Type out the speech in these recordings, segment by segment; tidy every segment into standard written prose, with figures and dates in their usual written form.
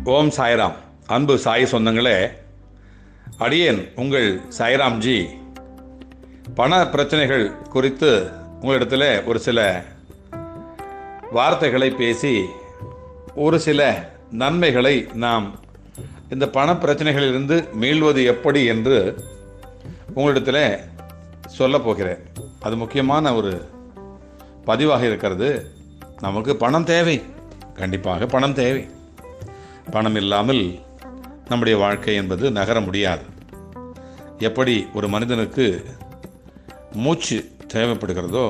ஓம் சாய்ராம். அன்பு சாய் சொந்தங்களே, அடியேன் உங்கள் சாய்ராம்ஜி பண பிரச்சனைகள் குறித்து உங்களிடத்தில் ஒரு சில வார்த்தைகளை பேசி ஒரு சில நன்மைகளை நாம் இந்த பண பிரச்சனைகளிலிருந்து மீள்வது எப்படி என்று உங்களிடத்தில் சொல்லப் போகிறேன். அது முக்கியமான ஒரு பதிவாக இருக்கிறது. நமக்கு பணம் தேவை, கண்டிப்பாக பணம் தேவை. பணம் இல்லாமல் நம்முடைய வாழ்க்கை என்பது நகர முடியாது. எப்படி ஒரு மனிதனுக்கு மூச்சு தேவைப்படுகிறதோ,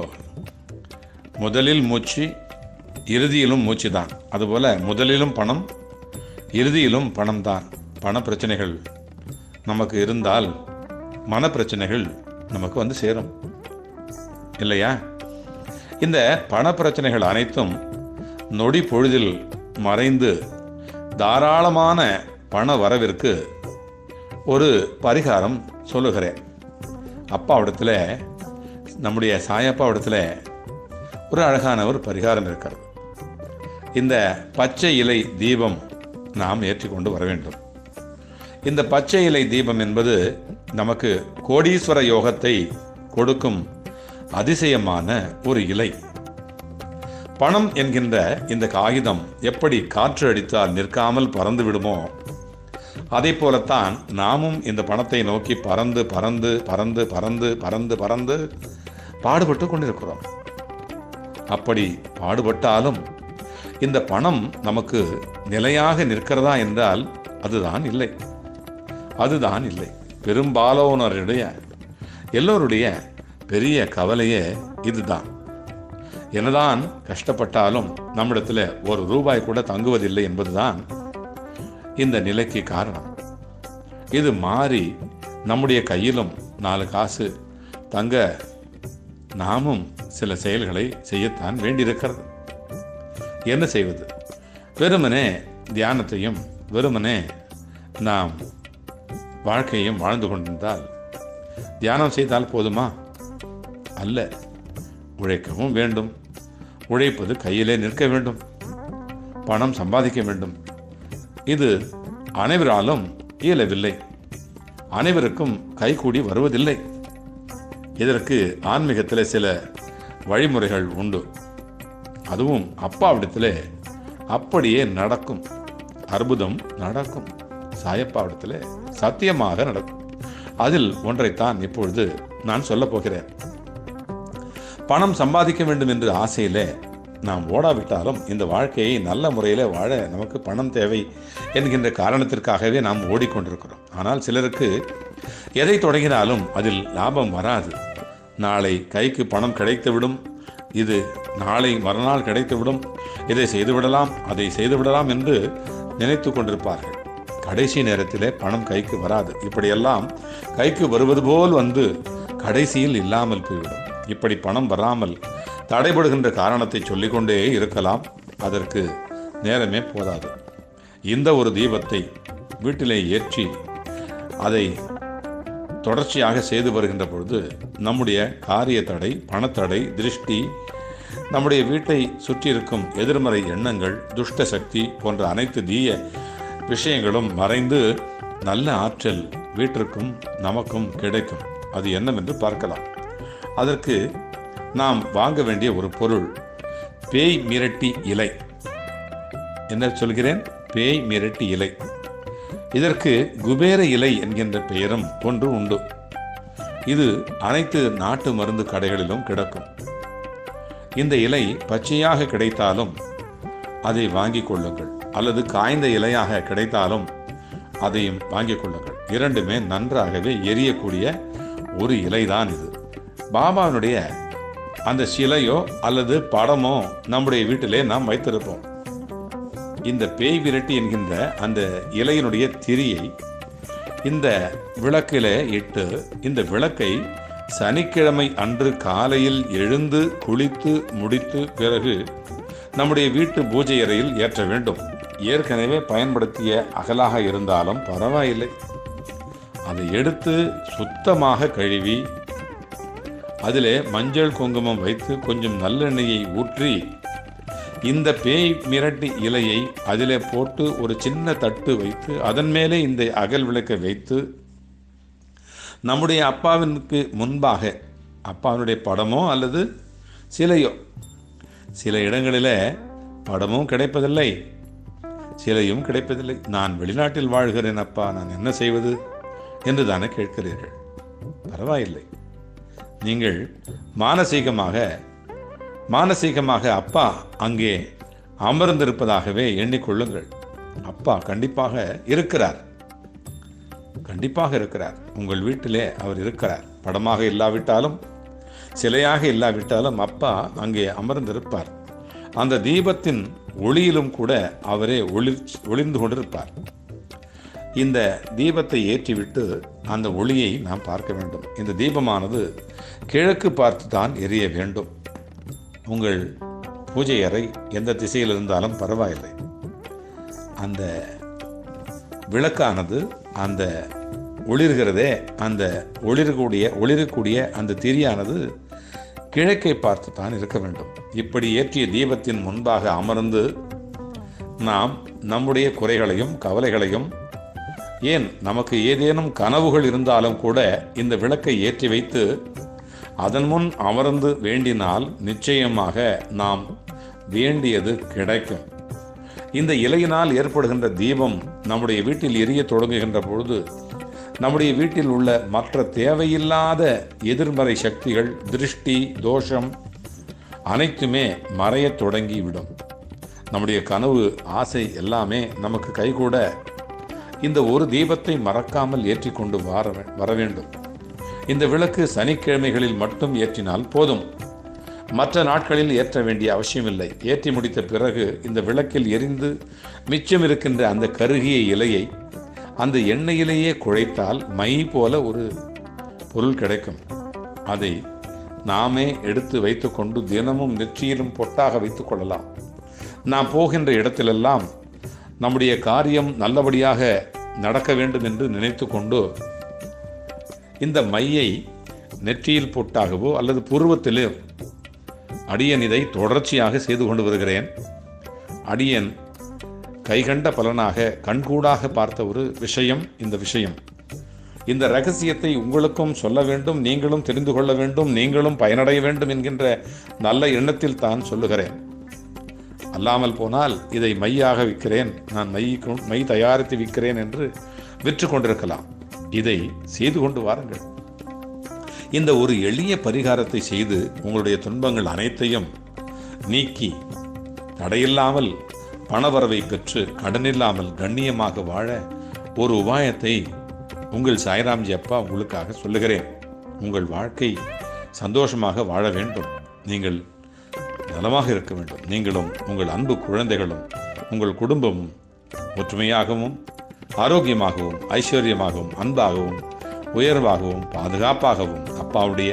முதலில் மூச்சு இறுதியிலும் மூச்சு தான். அதுபோல் முதலிலும் பணம் இறுதியிலும் பணம் தான். பண பிரச்சனைகள் நமக்கு இருந்தால் மன பிரச்சனைகள் நமக்கு வந்து சேரும் இல்லையா? இந்த பண பிரச்சனைகள் அனைத்தும் நொடி பொழுதில் மறைந்து தாராளமான பண வரவிற்கு ஒரு பரிகாரம் சொல்லுகிறேன். அப்பாவிடத்தில், நம்முடைய சாயப்பாவிடத்தில் ஒரு அழகான ஒரு பரிகாரம் இருக்கிறது. இந்த பச்சை இலை தீபம் நாம் ஏற்றிக்கொண்டு வர வேண்டும். இந்த பச்சை இலை தீபம் என்பது நமக்கு கோடீஸ்வர யோகத்தை கொடுக்கும் அதிசயமான ஒரு இலை. பணம் என்கின்ற இந்த காகிதம் எப்படி காற்று அடித்தால் நிற்காமல் பறந்து விடுமோ, அதை போலத்தான் நாமும் இந்த பணத்தை நோக்கி பறந்து பறந்து பறந்து பறந்து பறந்து பறந்து பாடுபட்டு கொண்டிருக்கிறோம். அப்படி பாடுபட்டாலும் இந்த பணம் நமக்கு நிலையாக நிற்கிறதா என்றால் அதுதான் இல்லை. அதுதான் இல்லை. பெரும்பாலானோருடைய எல்லோருடைய பெரிய கவலையே இதுதான். என்னதான் கஷ்டப்பட்டாலும் நம்மிடத்தில் ஒரு ரூபாய் கூட தங்குவதில்லை என்பதுதான் இந்த நிலைக்கு காரணம். இது மாறி நம்முடைய கையிலும் 4 காசு தங்க நாமும் சில செயல்களை செய்யத்தான் வேண்டியிருக்கிறது. என்ன செய்வது? வெறுமனே தியானத்தையும் வெறுமனே நாம் வாழ்க்கையும் வாழ்ந்து கொண்டிருந்தால் தியானம் செய்தால் போதுமா? அல்ல. உழைக்கவும் வேண்டும். உழைப்பது கையிலே நிற்க வேண்டும். பணம் சம்பாதிக்க வேண்டும். இது அனைவராலும் இயலவில்லை. அனைவருக்கும் கைகூடி வருவதில்லை. இதற்கு ஆன்மீகத்தில் சில வழிமுறைகள் உண்டு. அதுவும் அப்பாவிடத்தில் அப்படியே நடக்கும். அற்புதம் நடக்கும். சாயப்பாவிடத்தில் சத்தியமாக நடக்கும். அதில் ஒன்றைத்தான் இப்பொழுது நான் சொல்லப் போகிறேன். பணம் சம்பாதிக்க வேண்டும் என்ற ஆசையிலே நாம் ஓடாவிட்டாலும் இந்த வாழ்க்கையை நல்ல முறையில் வாழ நமக்கு பணம் தேவை என்கின்ற காரணத்திற்காகவே நாம் ஓடிக்கொண்டிருக்கிறோம். ஆனால் சிலருக்கு எதை தொடங்கினாலும் அதில் லாபம் வராது. நாளை கைக்கு பணம் கிடைத்துவிடும், இது நாளை மறுநாள் கிடைத்துவிடும், இதை செய்துவிடலாம், அதை செய்துவிடலாம் என்று நினைத்து கொண்டிருப்பார்கள். கடைசி நேரத்திலே பணம் கைக்கு வராது. இப்படியெல்லாம் கைக்கு வருவது போல் வந்து கடைசியில் இல்லாமல் போய்விடும். இப்படி பணம் வராமல் தடைபடுகின்ற காரணத்தை சொல்லிக்கொண்டே இருக்கலாம். அதற்கு நேரமே போதாது. இந்த ஒரு தீபத்தை வீட்டிலே ஏற்றி அதை தொடர்ச்சியாக செய்து வருகின்ற பொழுது நம்முடைய காரிய தடை, பணத்தடை, திருஷ்டி, நம்முடைய வீட்டை சுற்றி இருக்கும் எதிர்மறை எண்ணங்கள், துஷ்ட சக்தி போன்ற அனைத்து தீய விஷயங்களும் மறைந்து நல்ல ஆற்றல் வீட்டிற்கும் நமக்கும் கிடைக்கும். அது என்னவென்று பார்க்கலாம். அதற்கு நாம் வாங்க வேண்டிய ஒரு பொருள் பேய் மிரட்டி இலை. என்ன சொல்கிறேன்? பேய் மிரட்டி இலை. இதற்கு குபேர இலை என்கின்ற பெயரும் ஒன்று உண்டு. இது அனைத்து நாட்டு மருந்து கடைகளிலும் கிடைக்கும். இந்த இலை பச்சையாக கிடைத்தாலும் அதை வாங்கிக் கொள்ளுங்கள், அல்லது காய்ந்த இலையாக கிடைத்தாலும் அதையும் வாங்கிக் கொள்ளுங்கள். இரண்டுமே நன்றாகவே எரியக்கூடிய ஒரு இலைதான் இது. பாபாவினுடைய அந்த சிலையோ அல்லது படமோ நம்முடைய வீட்டிலே நாம் வைத்திருப்போம். இந்த பேய் விரட்டி என்கின்ற அந்த இலையினுடைய திரியை இந்த விளக்கிலே இட்டு, இந்த விளக்கை சனிக்கிழமை அன்று காலையில் எழுந்து குளித்து முடித்து பிறகு நம்முடைய வீட்டு பூஜை அறையில் ஏற்ற வேண்டும். ஏற்கனவே பயன்படுத்திய அகலாக இருந்தாலும் பரவாயில்லை. அதை எடுத்து சுத்தமாக கழுவி அதிலே மஞ்சள் குங்குமம் வைத்து கொஞ்சம் நல்லெண்ணெயை ஊற்றி இந்த பேய் மிரட்டி இலையை அதிலே போட்டு ஒரு சின்ன தட்டு வைத்து அதன் மேலே இந்த அகல் விளக்கை வைத்து நம்முடைய அப்பாவிற்கு முன்பாக அப்பாவினுடைய படமோ அல்லது சிலையோ, சில இடங்களில் படமும் கிடைப்பதில்லை, சிலையும் கிடைப்பதில்லை. நான் வெளிநாட்டில் வாழ்கிறேன் அப்பா, நான் என்ன செய்வது என்று தானே கேட்கிறீர்கள். பரவாயில்லை, நீங்கள் மானசீகமாக அப்பா அங்கே அமர்ந்திருப்பதாகவே எண்ணிக்கொள்ளுங்கள். அப்பா கண்டிப்பாக இருக்கிறார். உங்கள் வீட்டிலே அவர் இருக்கிறார். படமாக இல்லாவிட்டாலும் சிலையாக இல்லாவிட்டாலும் அப்பா அங்கே அமர்ந்திருப்பார். அந்த தீபத்தின் ஒளியிலும் கூட அவரே ஒளிர்ந்து கொண்டிருப்பார். இந்த தீபத்தை ஏற்றிவிட்டு அந்த ஒளியை நாம் பார்க்க வேண்டும். இந்த தீபமானது கிழக்கு பார்த்து தான் எரிய வேண்டும். உங்கள் பூஜை அறை எந்த திசையில் இருந்தாலும் பரவாயில்லை. அந்த விளக்கானது அந்த ஒளிர்கிறதே, அந்த ஒளிரக்கூடிய அந்த திரியானது கிழக்கை பார்த்து தான் இருக்க வேண்டும். இப்படி ஏற்றிய தீபத்தின் முன்பாக அமர்ந்து நாம் நம்முடைய குறைகளையும் கவலைகளையும், ஏன் நமக்கு ஏதேனும் கனவுகள் இருந்தாலும் கூட இந்த விளக்கை ஏற்றி வைத்து அதன் முன் அமர்ந்து வேண்டினால் நிச்சயமாக நாம் வேண்டியது கிடைக்கும். இந்த இலையினால் ஏற்படுகின்ற தீபம் நம்முடைய வீட்டில் எரிய தொடங்குகின்ற பொழுது நம்முடைய வீட்டில் உள்ள மற்ற தேவையில்லாத எதிர்மறை சக்திகள், திருஷ்டி, தோஷம் அனைத்துமே மறையத் தொடங்கிவிடும். நம்முடைய கனவு, ஆசை எல்லாமே நமக்கு கைகூட இந்த ஒரு தீபத்தை மறக்காமல் ஏற்றி கொண்டு வர வேண்டும். இந்த விளக்கு சனிக்கிழமைகளில் மட்டும் ஏற்றினால் போதும். மற்ற நாட்களில் ஏற்ற வேண்டிய அவசியமில்லை. ஏற்றி முடித்த பிறகு இந்த விளக்கில் எரிந்து மிச்சம் இருக்கின்ற அந்த கருகிய இலையை அந்த எண்ணெயிலேயே குழைத்தால் மை போல ஒரு பொருள் கிடைக்கும். அதை நாமே எடுத்து வைத்துக்கொண்டு தினமும் நெற்றியிலும் பொட்டாக வைத்துக் கொள்ளலாம். நாம் போகின்ற இடத்திலெல்லாம் நம்முடைய காரியம் நல்லபடியாக நடக்க வேண்டும் என்று நினைத்து கொண்டு இந்த மையை நெற்றியில் பொட்டாகவோ அல்லது புருவத்திலே அடியன் இதை தொடர்ச்சியாக செய்து கொண்டு வருகிறேன். அடியன் கைகண்ட பலனாக கண்கூடாக பார்த்த ஒரு விஷயம் இந்த விஷயம். இந்த ரகசியத்தை உங்களுக்கும் சொல்ல வேண்டும், நீங்களும் தெரிந்து கொள்ள வேண்டும், நீங்களும் பயனடைய வேண்டும் என்கின்ற நல்ல எண்ணத்தில் தான் சொல்லுகிறேன். அல்லாமல் போனால் இதை மையாக விற்கிறேன், நான் மை தயாரித்து விற்கிறேன் என்று விற்று கொண்டிருக்கலாம். இதை செய்து கொண்டு வாருங்கள். இந்த ஒரு எளிய பரிகாரத்தை செய்து உங்களுடைய துன்பங்கள் அனைத்தையும் நீக்கி தடையில்லாமல் பணவரவை பெற்று கடனில்லாமல் கண்ணியமாக வாழ ஒரு உபாயத்தை உங்கள் சாய்ராம்ஜி அப்பா உங்களுக்காக சொல்லுகிறேன். உங்கள் வாழ்க்கை சந்தோஷமாக வாழ வேண்டும், நீங்கள் நலமாக இருக்க வேண்டும். நீங்களும் உங்கள் அன்பு குழந்தைகளும் உங்கள் குடும்பமும் ஒற்றுமையாகவும் ஆரோக்கியமாகவும் ஐஸ்வர்யமாகவும் அன்பாகவும் உயர்வாகவும் பாதுகாப்பாகவும் அப்பாவுடைய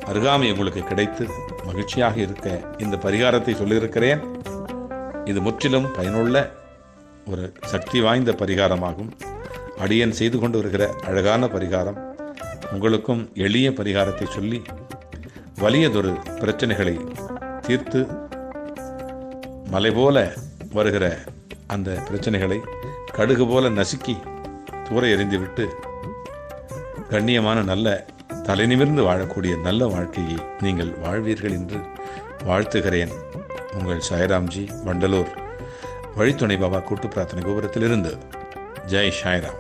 அருகாமை உங்களுக்கு கிடைத்து மகிழ்ச்சியாக இருக்க இந்த பரிகாரத்தை சொல்லியிருக்கிறேன். இது முற்றிலும் பயனுள்ள ஒரு சக்தி வாய்ந்த பரிகாரமாகும். அடியன் செய்து கொண்டு வருகிற அழகான பரிகாரம். உங்களுக்கும் எளிய பரிகாரத்தை சொல்லி வலியதொரு பிரச்சனைகளை தீர்த்து மலை போல வருகிற அந்த பிரச்சனைகளை கடுகு போல நசுக்கி தூர எறிந்துவிட்டு கண்ணியமான நல்ல தலைநிமிர்ந்து வாழக்கூடிய நல்ல வாழ்க்கையை நீங்கள் வாழ்வீர்கள் என்று வாழ்த்துகிறேன். உங்கள் சாய்ராம்ஜி, வண்டலூர் வழித்துணை பாபா கூட்டு பிரார்த்தனை கோபுரத்திலிருந்து. ஜெய் சாய்ராம்.